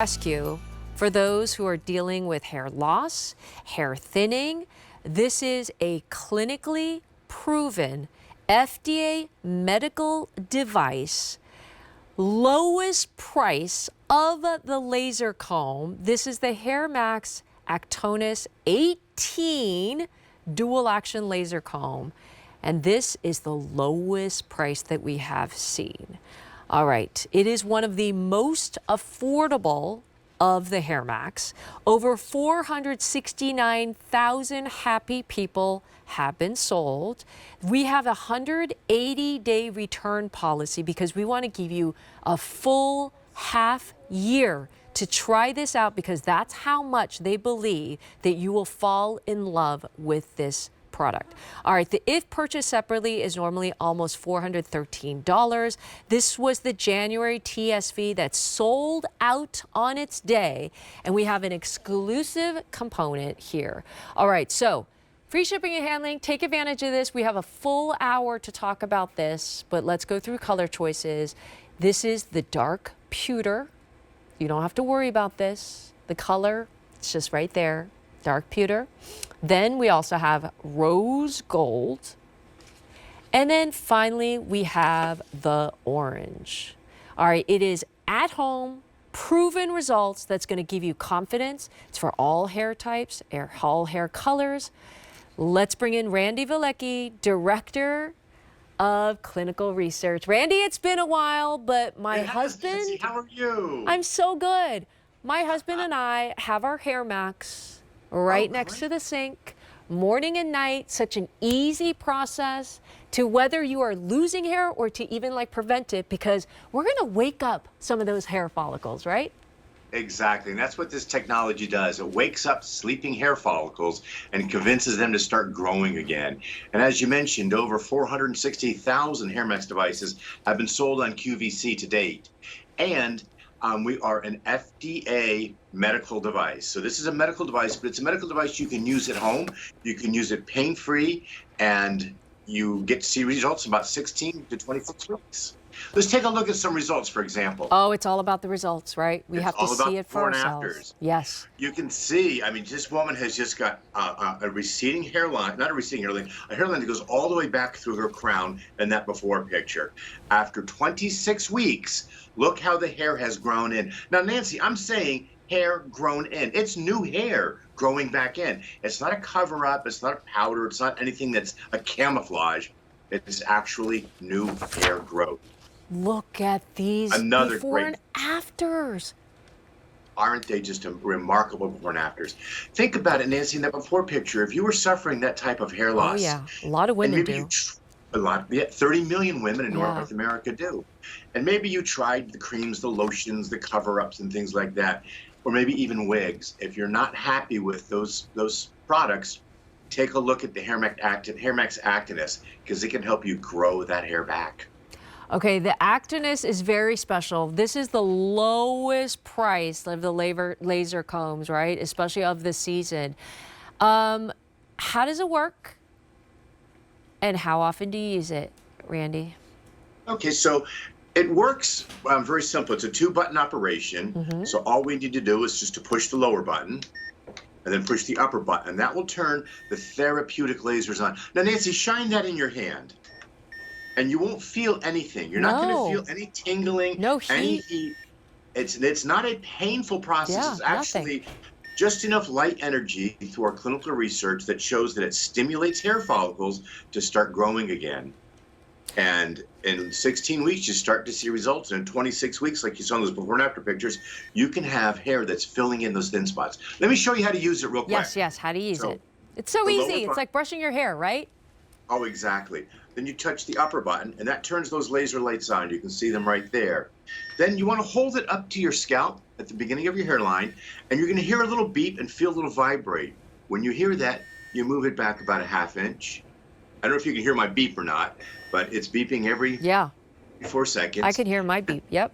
rescue for those who are dealing with hair loss, hair thinning. This is a clinically proven FDA medical device, lowest price of the laser comb. This is the Hairmax Actonis 18 dual action laser comb. And this is the lowest price that we have seen. All right, it is one of the most affordable of the Hairmax. Over 469,000 happy people have been sold. We have a 180-day return policy because we want to give you a full half year to try this out, because that's how much they believe that you will fall in love with this product. All right, the if purchased separately is normally almost $413. This was the January TSV that sold out on its day, and we have an exclusive component here. All right, so free shipping and handling, take advantage of this. We have a full hour to talk about this, but let's go through color choices. This is the dark pewter. You don't have to worry about this. The color, it's just right there, dark pewter. Then we also have rose gold. And then finally, we have the orange. All right, it is at home, proven results that's going to give you confidence. It's for all hair types, all hair colors. Let's bring in Randy Vilecki, Director of Clinical Research. Randy, it's been a while, but my husband... How are you? I'm so good. My husband and I have our Hairmax right next to the sink, morning and night. Such an easy process to whether you are losing hair or to even like prevent it, because we're going to wake up some of those hair follicles, right? Exactly, and that's what this technology does. It wakes up sleeping hair follicles and convinces them to start growing again. And as you mentioned, over 460,000 Hairmax devices have been sold on QVC to date. And we are an FDA medical device. So this is a medical device, but it's a medical device you can use at home. You can use it pain-free, and you get to see results in about 16 to 26 weeks. Let's take a look at some results, for example. Oh, it's all about the results, right? We have to see it for ourselves. Yes. You can see, I mean, this woman has just got a receding hairline, not a receding hairline, a hairline that goes all the way back through her crown in that before picture. After 26 weeks, look how the hair has grown in. Now, Nancy, I'm saying hair grown in. It's new hair growing back in. It's not a cover-up. It's not a powder. It's not anything that's a camouflage. It's actually new hair growth. Look at these before and afters. Aren't they just remarkable before and afters? Think about it, Nancy, in that before picture. If you were suffering that type of hair loss. Oh, yeah. A lot of women do. A lot, yeah, 30 million women in North America do. And maybe you tried the creams, the lotions, the cover-ups, and things like that, or maybe even wigs. If you're not happy with those products, take a look at the Hairmax Actonis, because it can help you grow that hair back. Okay, the Actonis is very special. This is the lowest price of the laser combs, right? Especially of the season. How does it work? And how often do you use it, Randy? Okay, so it works very simple. It's a 2-button operation. So all we need to do is just to push the lower button and then push the upper button. That will turn the therapeutic lasers on. Now, Nancy, shine that in your hand. And you won't feel anything. You're not going to feel any tingling, any heat. It's not a painful process. It's actually just enough light energy through our clinical research that shows that it stimulates hair follicles to start growing again. And in 16 weeks, you start to see results. And in 26 weeks, like you saw in those before and after pictures, you can have hair that's filling in those thin spots. Let me show you how to use it real quick. Yes, how to use it. It's so easy. It's like brushing your hair, right? Oh, exactly. Then you touch the upper button, and that turns those laser lights on. You can see them right there. Then you want to hold it up to your scalp at the beginning of your hairline, and you're going to hear a little beep and feel a little vibrate. When you hear that, you move it back about a ½ inch. I don't know if you can hear my beep or not, but it's beeping every 4 seconds. I can hear my beep, yep.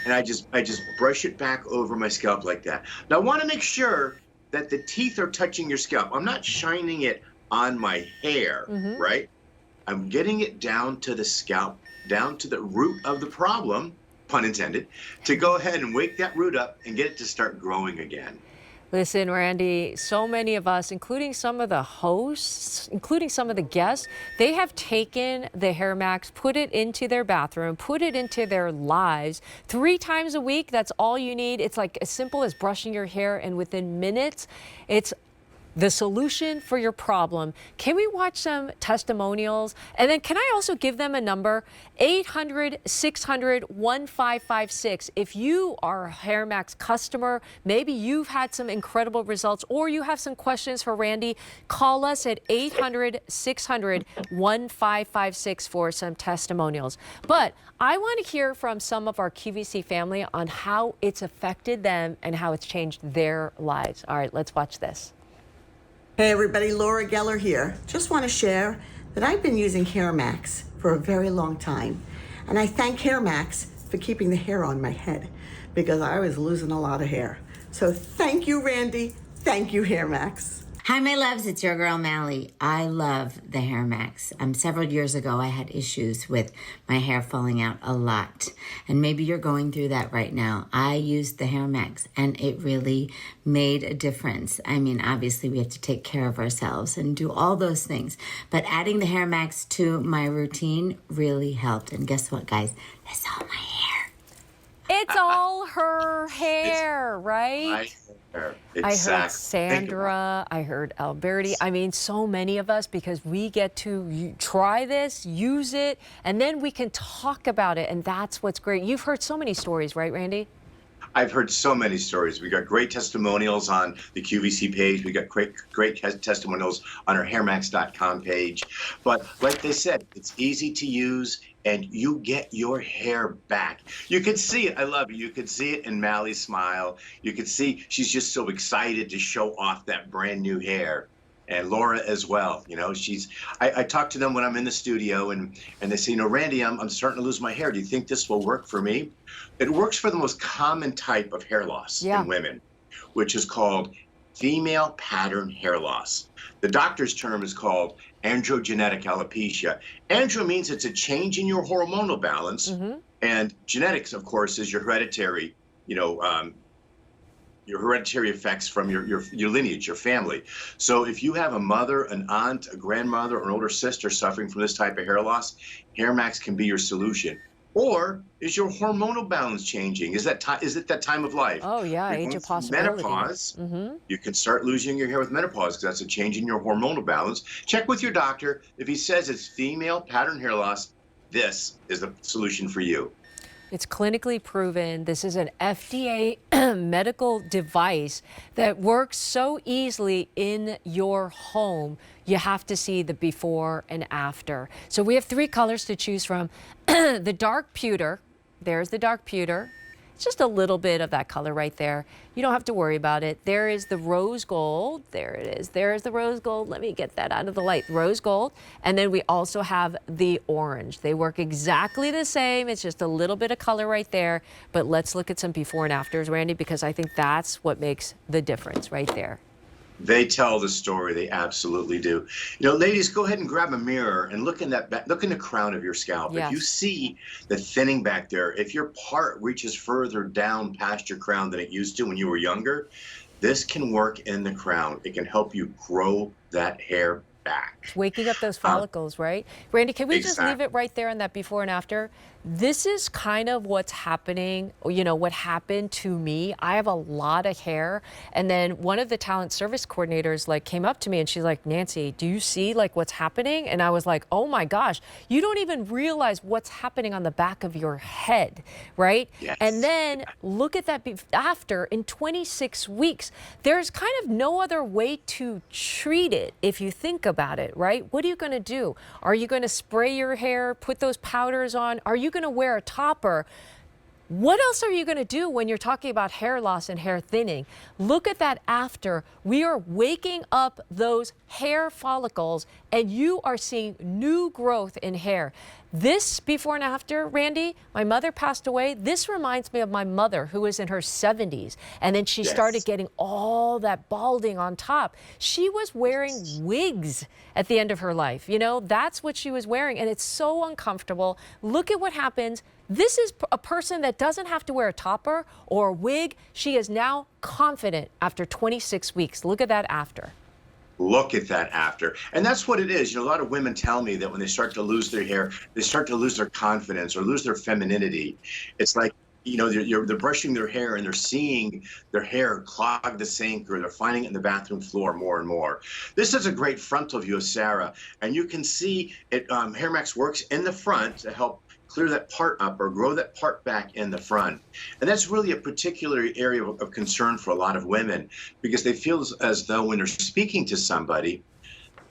And I just brush it back over my scalp like that. Now, I want to make sure that the teeth are touching your scalp. I'm not shining it on my hair, right? I'm getting it down to the scalp, down to the root of the problem, pun intended, to go ahead and wake that root up and get it to start growing again. Listen, Randy, so many of us, including some of the hosts, including some of the guests, they have taken the Hairmax, put it into their bathroom, put it into their lives 3 times a week. That's all you need. It's like as simple as brushing your hair, and within minutes, it's the solution for your problem. Can we watch some testimonials? And then can I also give them a number? 800-600-1556. If you are a Hairmax customer, maybe you've had some incredible results, or you have some questions for Randy, call us at 800-600-1556 for some testimonials. But I want to hear from some of our QVC family on how it's affected them and how it's changed their lives. All right, let's watch this. Hey everybody, Laura Geller here. Just want to share that I've been using Hairmax for a very long time. And I thank Hairmax for keeping the hair on my head because I was losing a lot of hair. So thank you, Randy. Thank you, Hairmax. Hi, my loves. It's your girl, Mally. I love the Hairmax. Several years ago, I had issues with my hair falling out a lot. And maybe you're going through that right now. I used the Hairmax, and it really made a difference. I mean, obviously, we have to take care of ourselves and do all those things. But adding the Hairmax to my routine really helped. And guess what, guys? That's all my hair. It's all her hair, right? My hair. Exactly. I heard Sandra, I heard Alberti. I mean, so many of us, because we get to try this, use it, and then we can talk about it. And that's what's great. You've heard so many stories, right, Randy? I've heard so many stories. We got great testimonials on the QVC page. We got great testimonials on our hairmax.com page. But like they said, it's easy to use, and you get your hair back. You can see it. I love it. You can see it in Mally's smile. You can see she's just so excited to show off that brand new hair. And Laura as well. You know, I talk to them when I'm in the studio, and they say, you know, Randy, I'm starting to lose my hair. Do you think this will work for me? It works for the most common type of hair loss in women, which is called female pattern hair loss. The doctor's term is called androgenetic alopecia. Andro means it's a change in your hormonal balance, and genetics, of course, is your hereditary, your hereditary effects from your lineage, your family. So if you have a mother, an aunt, a grandmother, or an older sister suffering from this type of hair loss, Hairmax can be your solution. Or is your hormonal balance changing? Is it that time of life? Oh yeah, age of possibility. Menopause. You can start losing your hair with menopause because that's a change in your hormonal balance. Check with your doctor. If he says it's female pattern hair loss, this is the solution for you. It's clinically proven. This is an FDA medical device that works so easily in your home. You have to see the before and after. So we have 3 colors to choose from. The dark pewter, there's the dark pewter. It's just a little bit of that color right there. You don't have to worry about it. There is the rose gold. There it is. There's the rose gold. Let me get that out of the light. Rose gold. And then we also have the orange. They work exactly the same. It's just a little bit of color right there. But let's look at some before and afters, Randy, because I think that's what makes the difference right there. They tell the story. They absolutely do. You know, ladies, go ahead and grab a mirror and look in the crown of your scalp. Yes. If you see the thinning back there, if your part reaches further down past your crown than it used to when you were younger, this can work in the crown. It can help you grow that hair back. Waking up those follicles, right? Randy, can we just leave it right there on that before and after? This is kind of what's happening, you know, what happened to me. I have a lot of hair. And then one of the talent service coordinators came up to me and she's like, Nancy, do you see what's happening? And I was like, oh my gosh, you don't even realize what's happening on the back of your head, right? Yes. And then look at that after in 26 weeks. There's kind of no other way to treat it if you think about it, right? What are you going to do? Are you going to spray your hair, put those powders on? Are you going to wear a topper? What else are you going to do when you're talking about hair loss and hair thinning? Look at that after. We are waking up those hair follicles and you are seeing new growth in hair. This before and after, Randy, my mother passed away. This reminds me of my mother who was in her 70s. And then she started getting all that balding on top. She was wearing wigs at the end of her life. You know, that's what she was wearing. And it's so uncomfortable. Look at what happens This is a person that doesn't have to wear a topper or a wig. She is now confident after 26 weeks. Look at that after. Look at that after. And that's what it is. You know, a lot of women tell me that when they start to lose their hair, they start to lose their confidence or lose their femininity. It's like, you know, they're brushing their hair and they're seeing their hair clog the sink, or they're finding it in the bathroom floor more and more. This is a great frontal view of Sarah, and you can see it. Hairmax works in the front to help clear that part up or grow that part back in the front. And that's really a particular area of concern for a lot of women, because they feel as though when they're speaking to somebody,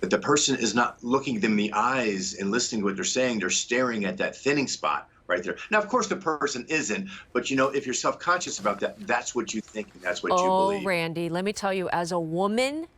that the person is not looking them in the eyes and listening to what they're saying. They're staring at that thinning spot right there. Now, of course, the person isn't, but you know, if you're self-conscious about that, that's what you think and that's what you believe. Oh, Randy, let me tell you, as a woman,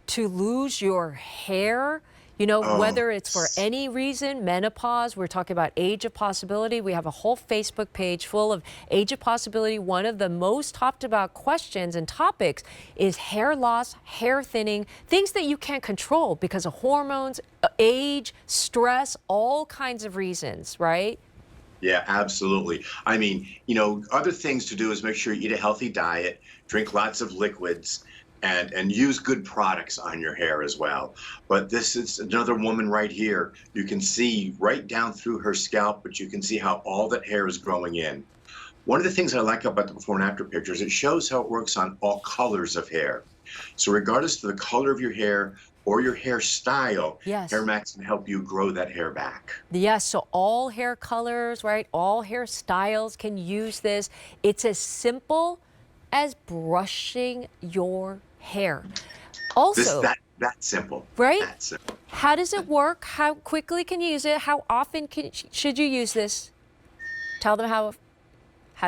to lose your hair, you know, whether it's for any reason, menopause, we're talking about age of possibility. We have a whole Facebook page full of age of possibility. One of the most talked about questions and topics is hair loss, hair thinning, things that you can't control because of hormones, age, stress, all kinds of reasons, right? Yeah, absolutely. I mean, you know, other things to do is make sure you eat a healthy diet, drink lots of liquids, and use good products on your hair as well. But this is another woman right here. You can see right down through her scalp, but you can see how all that hair is growing in. One of the things I like about the before and after pictures, it shows how it works on all colors of hair. So regardless of the color of your hair or your hairstyle, yes, Hairmax can help you grow that hair back. Yes, so all hair colors, right? All hairstyles can use this. It's as simple as brushing your hair. Also, that's simple. Right? That's simple. How does it work? How quickly can you use it? How often should you use this? Tell them how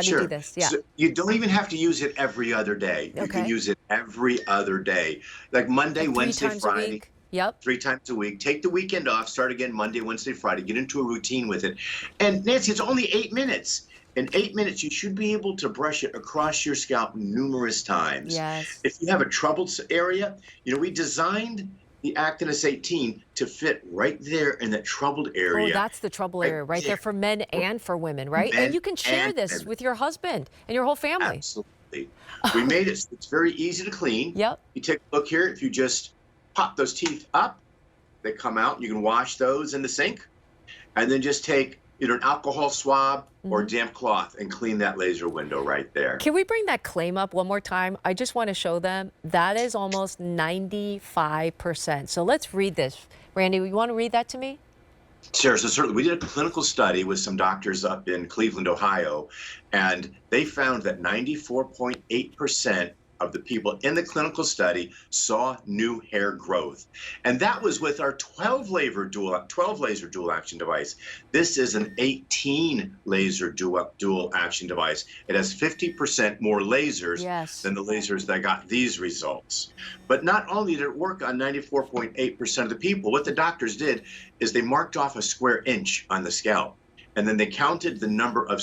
do you do this? Yeah. So you don't even have to use it every other day. You can use it every other day. Like Monday, Wednesday, Friday. Yep. 3 times a week. Take the weekend off. Start again Monday, Wednesday, Friday. Get into a routine with it. And Nancy, it's only 8 minutes. In 8 minutes, you should be able to brush it across your scalp numerous times. Yes. If you have a troubled area, you know, we designed the Actonis 18 to fit right there in that troubled area. Oh, that's the trouble area right there for men and for women, right? And you can share this with your husband and your whole family. Absolutely. We made it so it's very easy to clean. Yep. You take a look here. If you just pop those teeth up, they come out. You can wash those in the sink, and then just take either an alcohol swab or a damp cloth and clean that laser window right there. Can we bring that claim up one more time? I just want to show them. That is almost 95%. So let's read this. Randy, you want to read that to me? Sure. So certainly, we did a clinical study with some doctors up in Cleveland, Ohio, and they found that 94.8% of the people in the clinical study saw new hair growth. And that was with our 12 laser dual action device. This is an 18 laser dual action device. It has 50% more lasers than the lasers that got these results. But not only did it work on 94.8% of the people, what the doctors did is they marked off a square inch on the scalp, and then they counted the number of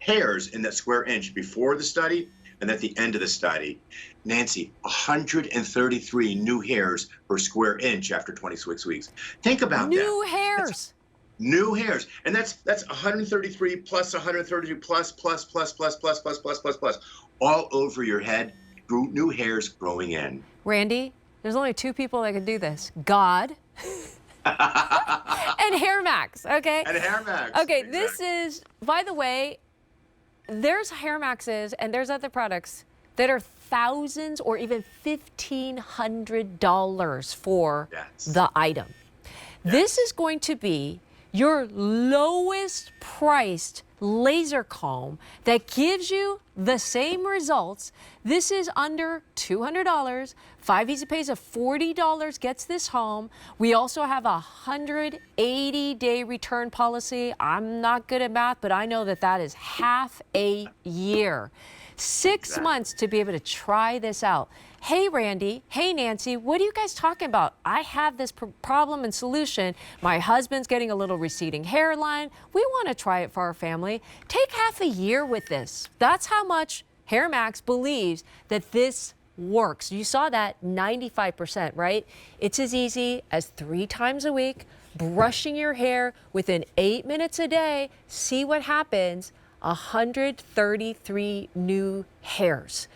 hairs in that square inch before the study and at the end of the study. Nancy, 133 new hairs per square inch after 26 weeks. Think about that. New hairs. New hairs. And that's 133 plus 133 plus, all over your head, new hairs growing in. Randy, there's only 2 people that can do this. God and Hairmax, okay? And Hairmax. Okay, exactly. This is, by the way, there's Hairmaxes and there's other products that are thousands or even $1,500 for the item. This is going to be your lowest priced laser comb that gives you the same results. This is under $200. 5 Easy Pays of $40 gets this home. We also have a 180-day return policy. I'm not good at math, but I know that that is half a year. 6 months to be able to try this out. Hey, Randy. Hey, Nancy. What are you guys talking about? I have this problem and solution. My husband's getting a little receding hairline. We want to try it for our family. Take half a year with this. That's how much Hairmax believes that this works. You saw that 95%, right? It's as easy as 3 times a week. brushing your hair within 8 minutes a day, see what happens. 133 new hairs.